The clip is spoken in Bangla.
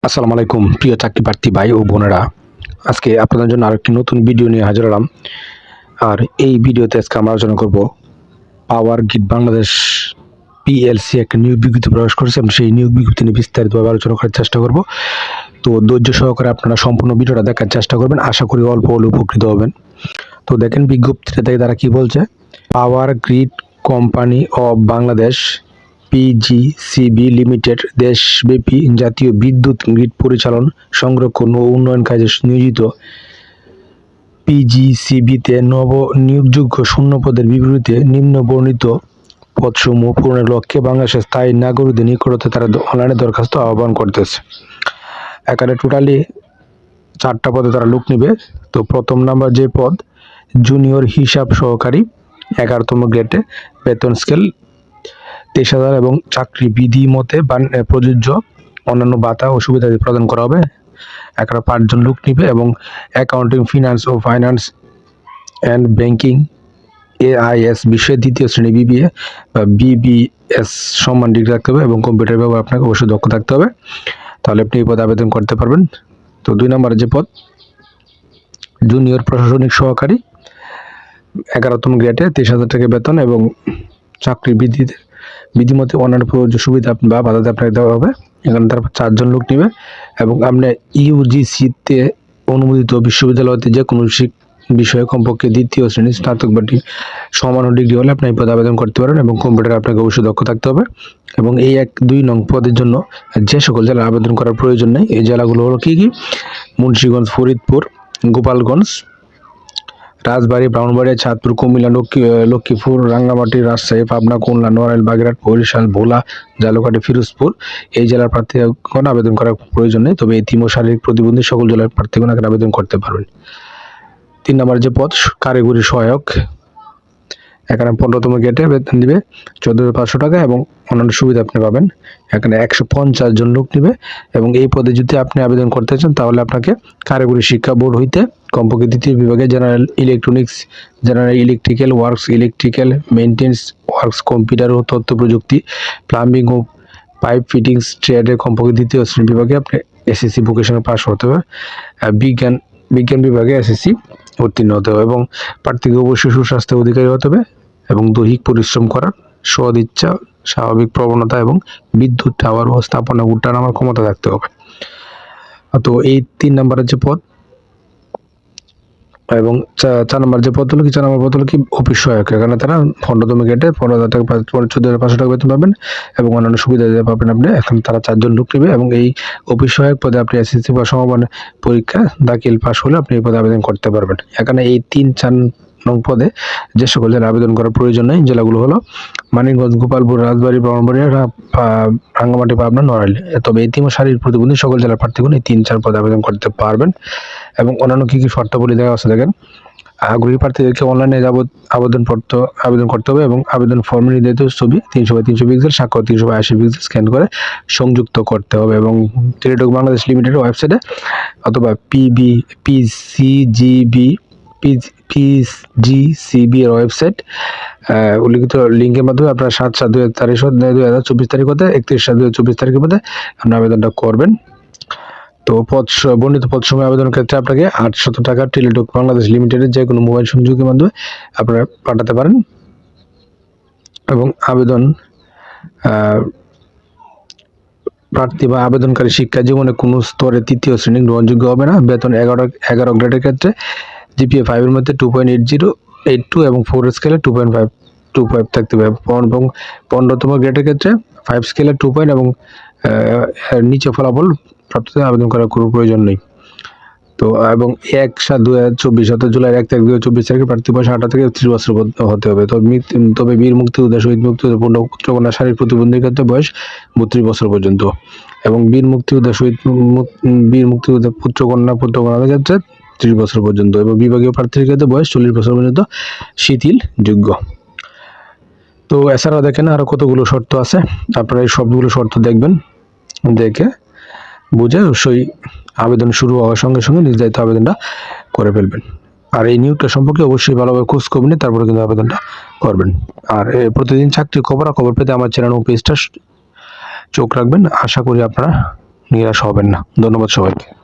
আসসালামু আলাইকুম প্রিয় চাকরি প্রার্থী ভাই ও বোনেরা। আজকে আপনাদের জন্য আরেকটি নতুন ভিডিও নিয়ে হাজির হলাম। আর এই ভিডিওতে আজকে আমরা আলোচনা করব পাওয়ার গ্রিড বাংলাদেশ পিএলসি একটা নিয়োগ বিজ্ঞপ্তি প্রকাশ করেছে। আমরা সেই নিয়োগ বিজ্ঞপ্তি নিয়ে বিস্তারিতভাবে আলোচনা করার চেষ্টা করব। তো ধৈর্য সহকারে আপনারা সম্পূর্ণ ভিডিওটা দেখার চেষ্টা করবেন, আশা করি অল্প হলেও উপকৃত হবেন। তো দেখেন বিজ্ঞপ্তিটা থেকে তারা কি বলছে। Power grid company of Bangladesh PGCB limited দেশব্যাপী জাতীয় বিদ্যুৎ গ্রিড পরিচালন, সংরক্ষণ ও উন্নয়ন কাজে নিয়োজিত পিজিসিবিতে নব নিয়োগযোগ্য শূন্য পদের বিপরীতে নিম্ন বর্ণিত পদসমূহ পূরণের লক্ষ্যে বাংলাদেশের স্থায়ী নাগরিকদের নিকটতে তারা অনলাইনে দরখাস্ত আহ্বান করতেছে। এখানে টোটালি 4টা পদে তারা লোক নিবে। তো প্রথম নাম্বার যে পদ জুনিয়র হিসাব সহকারী 11তম গ্রেডে, বেতন স্কেল 23,000 এবং চাকরি বিধি মতে প্রযোজ্য অন্যান্য ভাতা ও সুবিধা প্রদান করা হবে। এখানে 5 জন লোক নিবে এবং অ্যাকাউন্টিং, ফিনান্স ও ফাইন্যান্স অ্যান্ড ব্যাংকিং এআইএস বিষয়ে 2য় শ্রেণী বিবিএ বা বিবিএস সম্মান ডিগ্রি রাখতে হবে এবং কম্পিউটার ব্যবহার আপনাকে অবশ্যই দক্ষ থাকতে হবে, তাহলে আপনি এই পদে আবেদন করতে পারবেন। তো 2 নম্বরের যে পদ জুনিয়র প্রশাসনিক সহকারী 11তম গ্রেডে 23,000 টাকা বেতন এবং চাকরি বিধিমতে অন্যান্য প্রযোজ্য সুবিধা বা বাধাতে আপনাকে দেওয়া হবে। এখানে তারপর 4 জন লোক নেবে এবং আপনি ইউজিসিতে অনুমোদিত বিশ্ববিদ্যালয়তে যে কোনো বিষয়ে কমপক্ষে 2য় শ্রেণী স্নাতক বা সমান ডিগ্রি হলে আপনি এই পদে আবেদন করতে পারেন এবং কম্পিউটারে আপনাকে অবশ্যই দক্ষ থাকতে হবে। এবং এই 1-2 নং পদের জন্য যে সকল জেলায় আবেদন করার প্রয়োজন নেই, এই জেলাগুলো হলো কি কি: মুন্সিগঞ্জ, ফরিদপুর, গোপালগঞ্জ, রাজবাড়ী, ব্রাহ্মণবাড়িয়া, চাঁদপুর, কুমিল্লা, লক্ষ্মীপুর, রাঙ্গামাটি, রাজশাহী, পাবনা, খুলনা, নোয়াখালী, বাগেরহাট, বরিশাল, ভোলা, ঝালকাঠি, ফিরোজপুর। এই জেলার প্রার্থীগণ আবেদন করার প্রয়োজন নেই, তবে এতিম ও শারীরিক প্রতিবন্ধী সকল জেলার প্রার্থীগণ আবেদন করতে পারবেন। 3 নম্বর যে পদ কারিগরি সহায়ক, এখানে 15তম গ্রেডে বেতন দিবে 14,500 টাকা এবং অন্যান্য সুবিধা আপনি পাবেন। এখানে 150 জন লোক নিবে এবং এই পদে যদি আপনি আবেদন করতে চান তাহলে আপনাকে কারিগরি শিক্ষা বোর্ড হইতে কমপক্ষে 2য় বিভাগে general electronics, general electrical works, electrical maintenance works, computer ও তথ্য প্রযুক্তি, প্লাম্বিং ও পাইপ ফিটিংস ট্রেডে কমপক্ষে 2য় শ্রেণী বিভাগে আপনি এসএসসি ভোকেশনাল পাস হতে হবে। বিজ্ঞান বিভাগে এসএসসি উত্তীর্ণ হতে হবে এবং প্রার্থীকে অবশ্যই সুস্বাস্থ্য অধিকারী হতে হবে এবং দৈহিক পরিশ্রম করার সদ ইচ্ছা, স্বাভাবিক প্রবণতা এবং বিদ্যুৎ টাওয়ার ও স্থাপনা উঠানামার ক্ষমতা থাকতে হবে। তো এই 3 নম্বরের যে পদ এবং 4 নম্বর যে পদ হলো কি 4 নম্বর পদ হলো কি অফিস সহায়ক। এখানে তারা 15তম গ্রেডে 15,000 টাকা 14,500 টাকা বেতন পাবেন এবং অন্যান্য সুবিধা পাবেন আপনি। এখন তারা 4 জন লোক নেবে এবং এই অফিস সহায়ক পদে আপনি এসএসসি বা সমমান পরীক্ষা দাখিল পাস হলে আপনি এই পদে আবেদন করতে পারবেন। এখানে এই 3-4 নং পদে যে সকল জেলা আবেদন করার প্রয়োজন নেই, জেলাগুলো হলো মানিকগঞ্জ, গোপালপুর, রাজবাড়ী, ব্রাহ্মণবাড়িয়া, রাঙ্গামাটি, পাবনা, নোয়াখালী। তবে এতিম ও শারীরিক প্রতিবন্ধী সকল জেলার প্রার্থীগণ এই 3-4 পদে আবেদন করতে পারবেন। এবং অন্যান্য কি কি শর্তাবলী দেওয়া আছে দেখেন। আগ্রহী প্রার্থীদেরকে অনলাইনে আবেদন করতে হবে এবং আবেদন ফর্মে নির্ধারিত ছবি 300x300 পিক্সেল, স্বাক্ষর 380 পিক্সেল স্ক্যান করে সংযুক্ত করতে হবে এবং টেলিটক বাংলাদেশ লিমিটেডের ওয়েবসাইটে অথবা পিজিসিবি এর ওয়েবসাইট উল্লিখিত লিঙ্কের মাধ্যমে আপনারা 7/7/2024 তারিখ হতে 31/7/2024 তারিখের মধ্যে আপনার আবেদনটা করবেন। তো বর্ণিত পদ সময় আবেদনের ক্ষেত্রে আপনাকে 800 টাকা টেলিটক বাংলাদেশ লিমিটেডের যে কোনো মোবাইল সংযোগের মাধ্যমে আপনারা পাঠাতে পারেন এবং আবেদন প্রার্থী বা আবেদনকারী শিক্ষা জীবনে কোনো স্তরে 3য় শ্রেণী গ্রহণযোগ্য হবে না। বেতন 11 গ্রেডের ক্ষেত্রে জিপিএ 5 এর মধ্যে 2.8082 এবং 4 স্কেলে 2.25 থাকতে হবে এবং 15তম গ্রেডের ক্ষেত্রে 5 স্কেলে 2 পয়েন্ট এবং নিচে ফলাফল প্রাপ্তিতে আবেদন করার কোনো প্রয়োজন নেই। তো এবং 1/7/2024 জুলাই 1 তারিখ 2024 তারিখে প্রার্থী বয়স 18 থেকে 30 বছর হতে হবে। তবে বীর মুক্তিযোদ্ধা, শহীদ মুক্তিযোদ্ধা, পুত্রকন্যা, শারীরিক প্রতিবন্ধীর ক্ষেত্রে বয়স 32 বছর পর্যন্ত এবং বীর মুক্তিযোদ্ধা, পুত্রকন্যাদের ক্ষেত্রে 30 বছর পর্যন্ত এবং বিভাগীয় প্রার্থীর ক্ষেত্রে বয়স 40 বছর পর্যন্ত শিথিল যোগ্য। তো এছাড়াও দেখেন আরো কতগুলো শর্ত আছে, আপনারা এই সবগুলো শর্ত দেখবেন, দেখে বুঝে অবশ্যই আবেদন শুরু হওয়ার সঙ্গে সঙ্গে নির্ধারিত আবেদনটা করে ফেলবেন। আর এই নিয়োগটা সম্পর্কে অবশ্যই ভালোভাবে খোঁজ খবর নিয়ে তারপরে কিন্তু আবেদনটা করবেন। আর প্রতিদিন চাকরির খবর পেতে আমার চ্যানেল ও পেজটা চোখ রাখবেন। আশা করি আপনারা নিরাশ হবেন না। ধন্যবাদ সবাইকে।